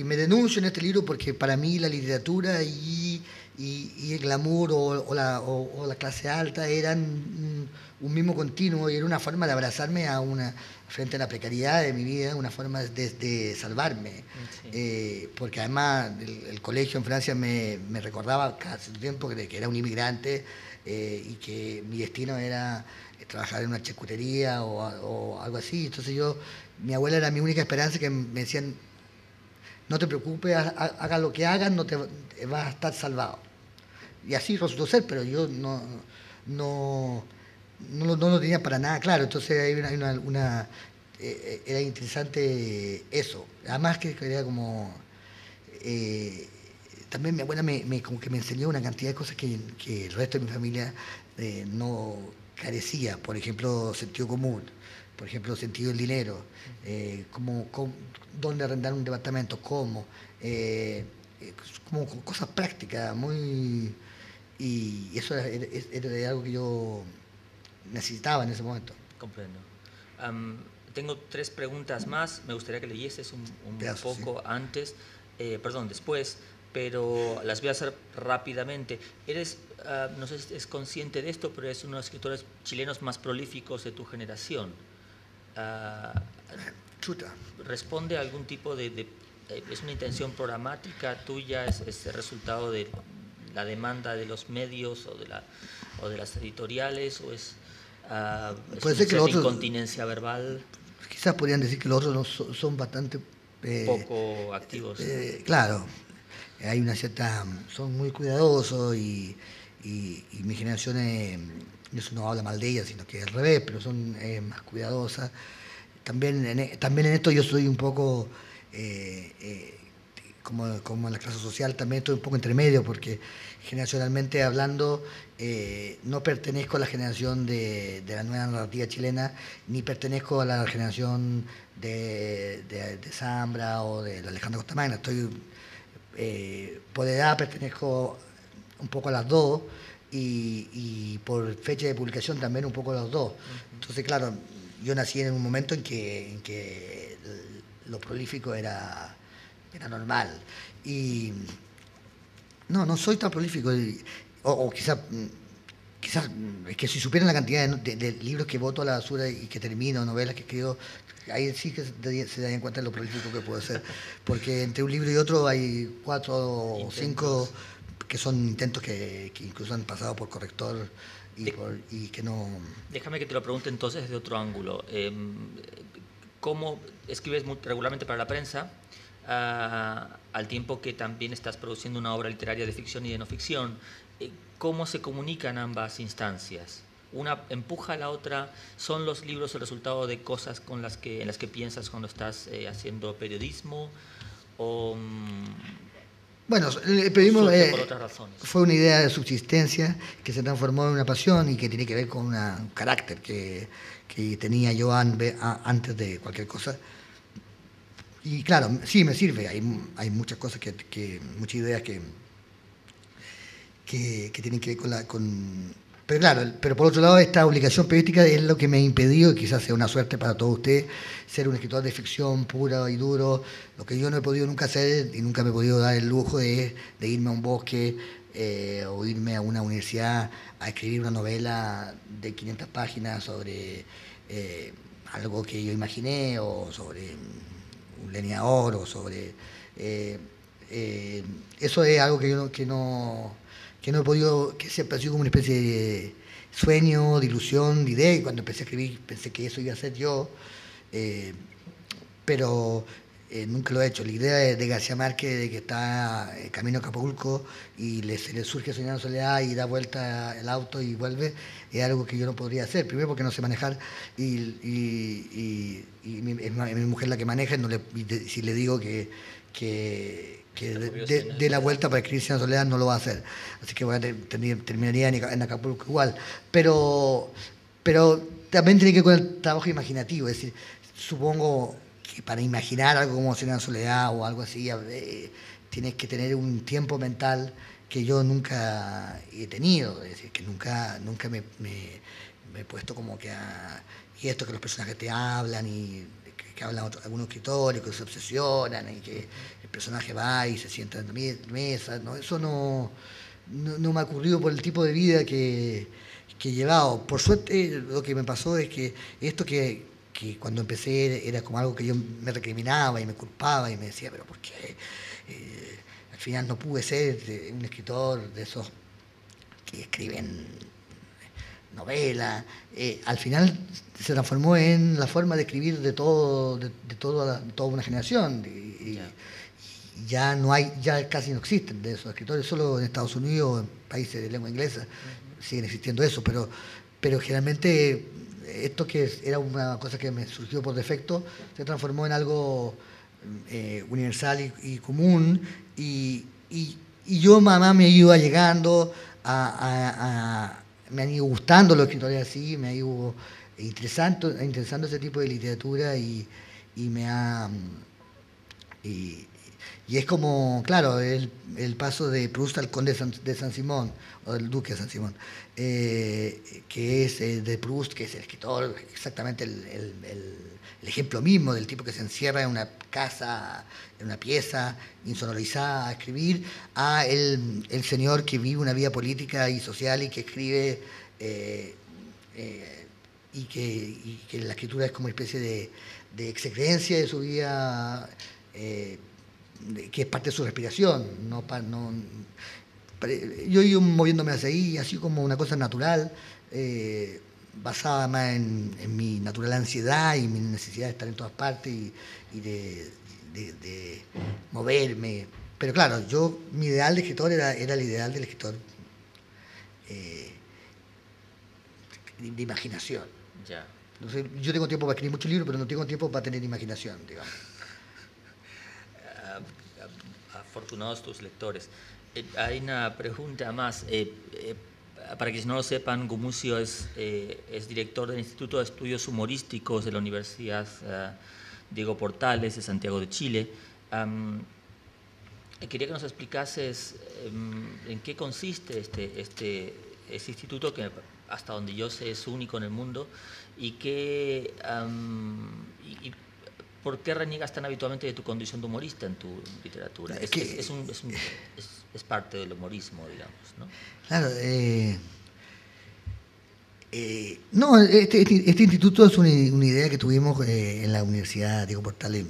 Speaker 2: me denuncio en este libro porque para mí la literatura y el glamour o la clase alta eran un mismo continuo y era una forma de abrazarme frente a la precariedad de mi vida, una forma de salvarme. Sí. Porque además el colegio en Francia me recordaba cada cierto tiempo que era un inmigrante y que mi destino era trabajar en una charcutería o algo así. Entonces mi abuela era mi única esperanza, que me decían, no te preocupes, haga lo que hagas, no te vas a estar salvado. Y así resultó ser, pero yo no lo tenía para nada claro. Entonces era interesante eso. Además que era como. También mi abuela como que me enseñó una cantidad de cosas que el resto de mi familia no carecía. Por ejemplo, sentido común. Por ejemplo, sentido del dinero. Dónde arrendar un departamento, cómo. Como cosas prácticas, muy. Y eso era algo que yo necesitaba en ese momento.
Speaker 1: Comprendo. Tengo 3 preguntas más. Me gustaría que leyeses un poco sí. Antes, después, pero las voy a hacer rápidamente. No sé si es consciente de esto, pero eres uno de los escritores chilenos más prolíficos de tu generación.
Speaker 2: Chuta.
Speaker 1: ¿Responde a algún tipo es una intención programática tuya? ¿Es el resultado de la demanda de los medios o de las editoriales? ¿O es
Speaker 2: puede ser que
Speaker 1: una incontinencia verbal?
Speaker 2: Quizás podrían decir que los otros son bastante
Speaker 1: poco activos.
Speaker 2: Claro, hay una cierta... Son muy cuidadosos y mi generación, eso no habla mal de ella, sino que al revés, pero son más cuidadosas. También en esto yo soy un poco... como en la clase social también estoy un poco entre medio, porque generacionalmente hablando no pertenezco a la generación de la nueva narrativa chilena, ni pertenezco a la generación de Zambra o de Alejandra Costamagna. Estoy, por edad pertenezco un poco a las dos y por fecha de publicación también un poco a los dos. Entonces, claro, yo nací en un momento en que lo prolífico era normal. Y no soy tan prolífico. O quizás es que si supieran la cantidad de libros que boto a la basura y que termino, novelas que escribo, ahí sí que se darían cuenta de lo prolífico que puedo ser. Porque entre un libro y otro hay 4 o 5 que son intentos que incluso han pasado por corrector y que no...
Speaker 1: Déjame que te lo pregunte entonces desde otro ángulo. ¿Cómo escribes regularmente para la prensa? Al tiempo que también estás produciendo una obra literaria de ficción y de no ficción. ¿Cómo se comunican ambas instancias? ¿Una empuja a la otra? ¿Son los libros el resultado de cosas en las que piensas cuando estás haciendo periodismo? ¿O
Speaker 2: bueno, el periodismo
Speaker 1: por otras razones?
Speaker 2: Fue una idea de subsistencia que se transformó en una pasión y que tiene que ver con un carácter que tenía yo antes de cualquier cosa. Y claro, sí me sirve, hay muchas cosas, muchas ideas que tienen que ver pero claro, pero por otro lado esta obligación periodística es lo que me ha impedido, y quizás sea una suerte para todos ustedes, ser un escritor de ficción pura y duro. Lo que yo no he podido nunca hacer y nunca me he podido dar el lujo de irme a un bosque o irme a una universidad a escribir una novela de 500 páginas sobre algo que yo imaginé o sobre un leñador o sobre... eso es algo que no he podido, que siempre ha sido como una especie de sueño, de ilusión, de idea, y cuando empecé a escribir pensé que eso iba a ser yo, pero nunca lo he hecho. La idea de García Márquez, de que está camino a Acapulco y se le surge Soñar en Soledad y da vuelta el auto y vuelve, es algo que yo no podría hacer. Primero porque no sé manejar y es mi mujer la que maneja, si le digo que de la vuelta para escribir Soñar en Soledad no lo va a hacer. Así que terminaría en Acapulco igual. Pero también tiene que ver con el trabajo imaginativo, es decir, supongo que para imaginar algo como Soñar en Soledad o algo así, tienes que tener un tiempo mental que yo nunca he tenido, es decir, que nunca me he puesto como que y esto que los personajes te hablan y que hablan algunos escritores, que se obsesionan y que el personaje va y se sienta en la mesa, ¿no? Eso no me ha ocurrido por el tipo de vida que he llevado. Por suerte lo que me pasó es que esto que cuando empecé era como algo que yo me recriminaba y me culpaba y me decía, pero ¿por qué? Al final no pude ser un escritor de esos que escriben novelas. Al final se transformó en la forma de escribir de toda una generación. Y ya no hay, ya casi no existen de esos escritores, solo en Estados Unidos, en países de lengua inglesa, siguen existiendo eso, pero generalmente esto que era una cosa que me surgió por defecto, se transformó en algo universal y común, y yo, mamá, me iba llegando me han ido gustando los escritores así, me ha ido interesando ese tipo de literatura y me ha... Y es como, claro, el paso de Proust al conde de Saint-Simon, o del duque de Saint-Simon, que es de Proust, que es el escritor, exactamente el ejemplo mismo del tipo que se encierra en una casa, en una pieza insonorizada a escribir, a el señor que vive una vida política y social y que escribe, y que la escritura es como una especie de execrencia de su vida, que es parte de su respiración. Yo he ido moviéndome hacia ahí, así como una cosa natural, basada más en mi natural ansiedad y mi necesidad de estar en todas partes y de de moverme. Pero claro, mi ideal de escritor era el ideal del escritor de imaginación.
Speaker 1: Ya.
Speaker 2: Entonces, yo tengo tiempo para escribir muchos libros, pero no tengo tiempo para tener imaginación, digamos.
Speaker 1: Afortunados tus lectores. Hay una pregunta más. Para quienes no lo sepan, Gumucio es director del Instituto de Estudios Humorísticos de la Universidad Diego Portales de Santiago de Chile. Quería que nos explicases en qué consiste este instituto, que hasta donde yo sé es único en el mundo, y ¿por qué reniegas tan habitualmente de tu condición de humorista en tu literatura? Es parte del humorismo, digamos, ¿no?
Speaker 2: Claro. No, este instituto es una idea que tuvimos en la Universidad Diego Portales,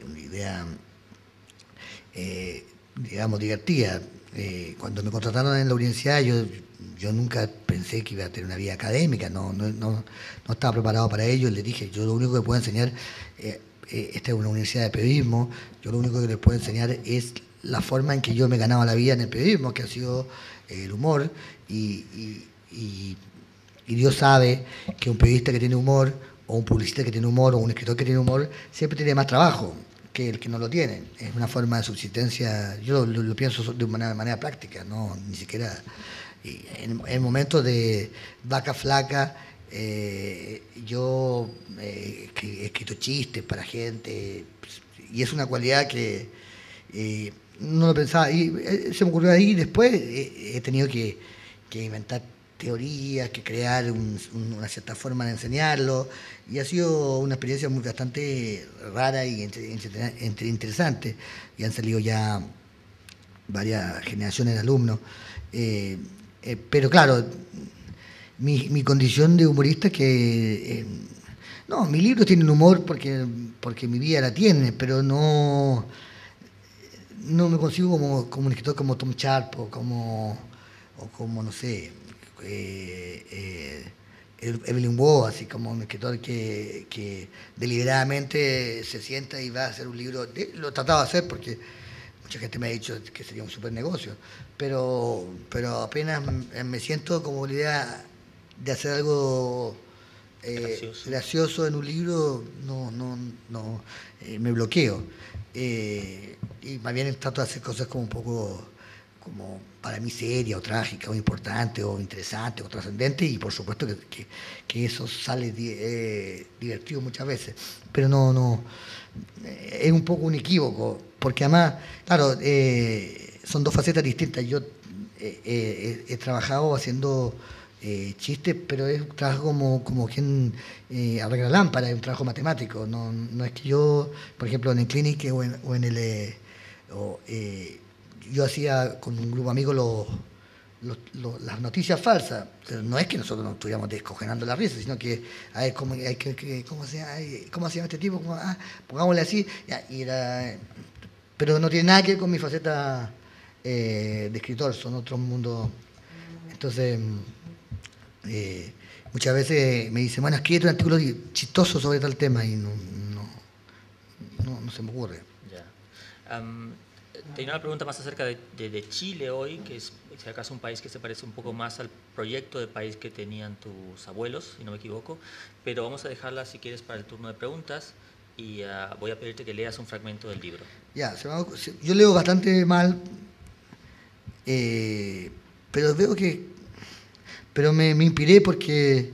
Speaker 2: una idea, digamos, divertida. Cuando me contrataron en la universidad, yo nunca pensé que iba a tener una vida académica, no estaba preparado para ello. Les dije, yo lo único que puedo enseñar, esta es una universidad de periodismo, yo lo único que les puedo enseñar es la forma en que yo me ganaba la vida en el periodismo, que ha sido el humor, y Dios sabe que un periodista que tiene humor, o un publicista que tiene humor, o un escritor que tiene humor, siempre tiene más trabajo que el que no lo tiene. Es una forma de subsistencia, yo lo pienso de una manera práctica, no ni siquiera en momentos de vaca flaca. Yo he escrito chistes para gente, y es una cualidad que no lo pensaba, y se me ocurrió ahí. Después he tenido que inventar teorías, que crear una cierta forma de enseñarlo, y ha sido una experiencia bastante rara y interesante, y han salido ya varias generaciones de alumnos, pero claro, mi condición de humorista es que no, mis libros tienen humor porque mi vida la tiene, pero no me consigo como un escritor como Tom Sharp o como no sé, Evelyn Waugh, así como un escritor que deliberadamente se sienta y va a hacer un libro. Lo he tratado de hacer porque mucha gente me ha dicho que sería un super negocio, pero apenas me siento como la idea de hacer algo gracioso en un libro, me bloqueo. Y más bien trato de hacer cosas como un poco como para mí seria o trágica o importante o interesante o trascendente, y por supuesto que eso sale divertido muchas veces, pero no es un poco un equívoco, porque además, claro, son dos facetas distintas. Yo he trabajado haciendo chistes, pero es un trabajo como quien arregla lámparas, es un trabajo matemático, no es que yo, por ejemplo, en el Clinic o en el... yo hacía con un grupo de amigos las noticias falsas. Pero no es que nosotros nos estuviéramos descojonando la risa, sino que a ver cómo se llama este tipo, pongámosle así, ya, pero no tiene nada que ver con mi faceta de escritor, son otros mundos. Entonces, muchas veces me dicen, bueno, escribe un artículo chistoso sobre tal tema, y no se me ocurre.
Speaker 1: Ya. Tenía una pregunta más acerca de Chile hoy, que es, si acaso, un país que se parece un poco más al proyecto de país que tenían tus abuelos, si no me equivoco, pero vamos a dejarla, si quieres, para el turno de preguntas, y voy a pedirte que leas un fragmento del libro.
Speaker 2: Ya, yo leo bastante mal, pero veo pero me inspiré porque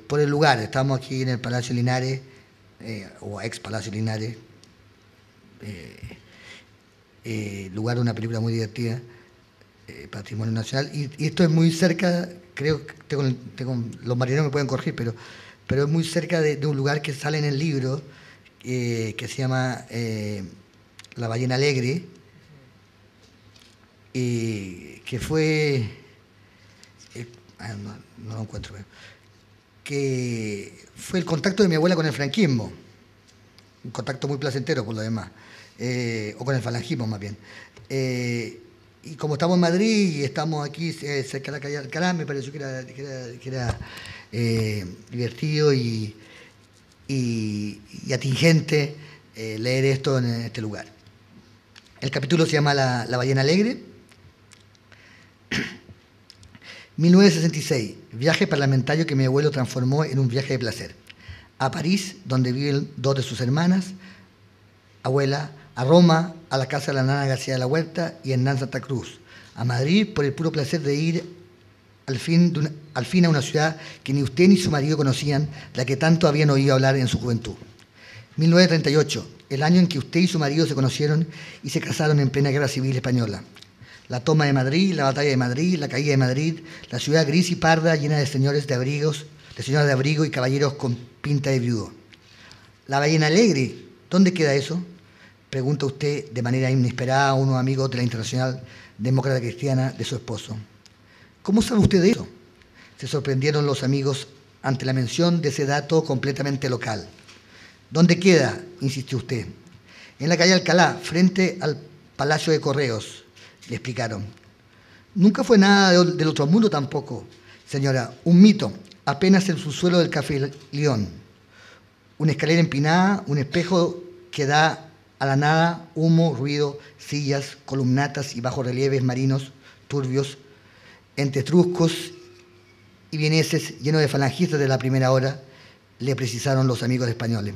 Speaker 2: por el lugar. Estamos aquí en el Palacio Linares, o ex Palacio Linares, lugar de una película muy divertida, Patrimonio Nacional, y esto es muy cerca, creo que los marineros me pueden corregir, pero es muy cerca de un lugar que sale en el libro, que se llama La Ballena Alegre, que fue... no lo encuentro, que fue el contacto de mi abuela con el franquismo, un contacto muy placentero por lo demás, o con el falangismo más bien. Y como estamos en Madrid y estamos aquí cerca de la calle Alcalá, me pareció que era divertido y atingente leer esto en este lugar. El capítulo se llama La ballena alegre. 1966, viaje parlamentario que mi abuelo transformó en un viaje de placer. A París, donde viven dos de sus hermanas, abuela, a Roma, a la casa de la nana García de la Huerta y Hernán Santa Cruz. A Madrid, por el puro placer de ir al fin a una ciudad que ni usted ni su marido conocían, la que tanto habían oído hablar en su juventud. 1938, el año en que usted y su marido se conocieron y se casaron en plena Guerra Civil Española. La toma de Madrid, la batalla de Madrid, la caída de Madrid, la ciudad gris y parda llena de señores de abrigos, de señoras de abrigo y caballeros con pinta de viudo. La ballena alegre, ¿dónde queda eso? Pregunta usted de manera inesperada a unos amigos de la Internacional Demócrata Cristiana de su esposo. ¿Cómo sabe usted de eso? Se sorprendieron los amigos ante la mención de ese dato completamente local. ¿Dónde queda? Insistió usted. En la calle Alcalá, frente al Palacio de Correos, le explicaron. Nunca fue nada del otro mundo tampoco, señora. Un mito, apenas el subsuelo del Café León. Una escalera empinada, un espejo que da a la nada humo, ruido, sillas, columnatas y bajorrelieves marinos turbios, entre truscos y vieneses llenos de falangistas de la primera hora, le precisaron los amigos españoles.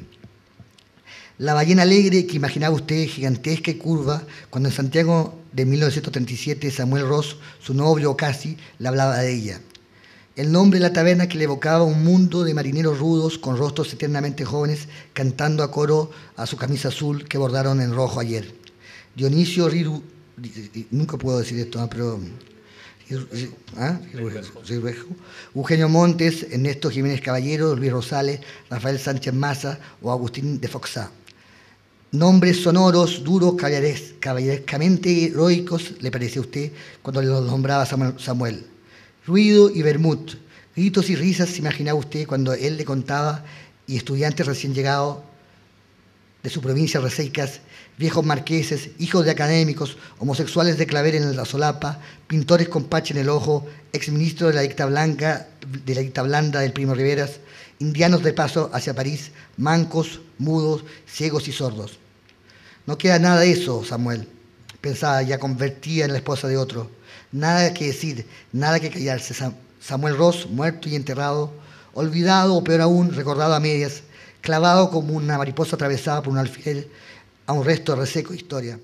Speaker 2: La ballena alegre que imaginaba usted, gigantesca y curva, cuando en Santiago de 1937 Samuel Ross, su novio casi, le hablaba de ella. El nombre de la taberna que le evocaba un mundo de marineros rudos con rostros eternamente jóvenes cantando a coro a su camisa azul que bordaron en rojo ayer. Dionisio Riru, nunca puedo decir esto, pero... Eugenio Montes, Ernesto Jiménez Caballero, Luis Rosales, Rafael Sánchez Maza o Agustín de Foxá. Nombres sonoros, duros, caballerescamente heroicos, le parecía a usted cuando los nombraba Samuel. Ruido y vermut, gritos y risas se imaginaba usted cuando él le contaba, y estudiantes recién llegados de su provincia resecas, viejos marqueses, hijos de académicos, homosexuales de clavel en la solapa, pintores con pache en el ojo, exministros de la dicta blanda del Primo Riveras, indianos de paso hacia París, mancos, mudos, ciegos y sordos. No queda nada de eso, Samuel, pensaba ya convertida en la esposa de otro. Nada que decir, nada que callarse. Samuel Ross, muerto y enterrado, olvidado o peor aún, recordado a medias, clavado como una mariposa atravesada por un alfiler a un resto de reseco de historia.